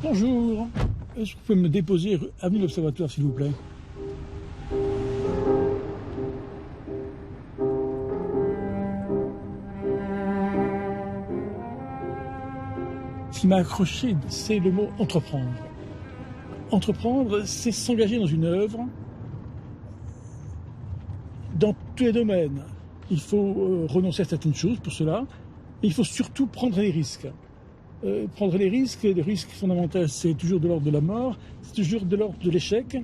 Bonjour, est-ce que vous pouvez me déposer avenue de l'Observatoire, s'il vous plaît? Ce qui m'a accroché, c'est le mot entreprendre. Entreprendre, c'est s'engager dans une œuvre, dans tous les domaines. Il faut renoncer à certaines choses pour cela, et il faut surtout prendre des risques. Prendre les risques fondamentaux, c'est toujours de l'ordre de la mort, c'est toujours de l'ordre de l'échec,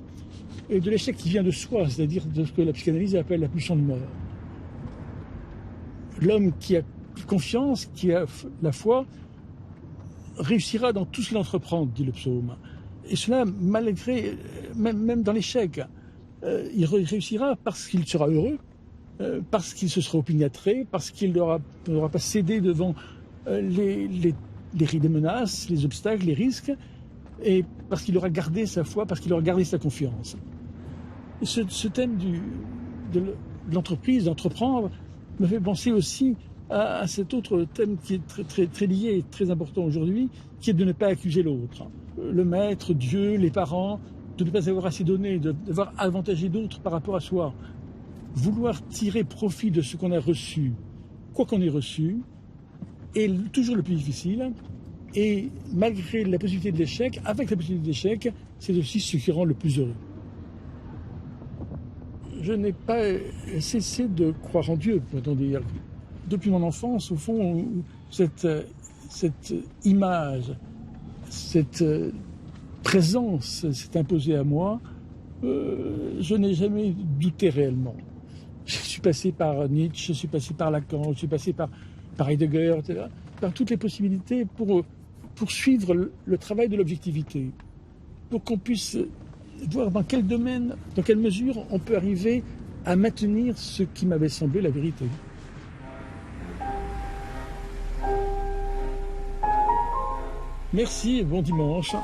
et de l'échec qui vient de soi, c'est-à-dire de ce que la psychanalyse appelle la pulsion de mort. L'homme qui a confiance, qui a la foi, réussira dans tout ce qu'il entreprend, dit le psaume. Et cela, malgré, même dans l'échec, il réussira parce qu'il sera heureux, parce qu'il se sera opiniâtré, parce qu'il n'aura pas cédé devant les menaces, les obstacles, les risques, et parce qu'il aura gardé sa foi, parce qu'il aura gardé sa confiance. Et ce thème de l'entreprise, d'entreprendre, me fait penser aussi à cet autre thème qui est très lié et très important aujourd'hui, qui est de ne pas accuser l'autre. Le maître, Dieu, les parents, de ne pas avoir assez donné, d'avoir avantagé d'autres par rapport à soi. Vouloir tirer profit de ce qu'on a reçu, quoi qu'on ait reçu, est toujours le plus difficile. Et malgré la possibilité de l'échec, avec la possibilité de l'échec, c'est aussi ce qui rend le plus heureux. Je n'ai pas cessé de croire en Dieu, peut-on dire. Depuis mon enfance, au fond, cette image, cette présence s'est imposée à moi. Je n'ai jamais douté réellement. Je suis passé par Nietzsche, je suis passé par Lacan, je suis passé par Heidegger, etc., par toutes les possibilités pour suivre le travail de l'objectivité, pour qu'on puisse voir dans quel domaine, dans quelle mesure on peut arriver à maintenir ce qui m'avait semblé la vérité. Merci et bon dimanche.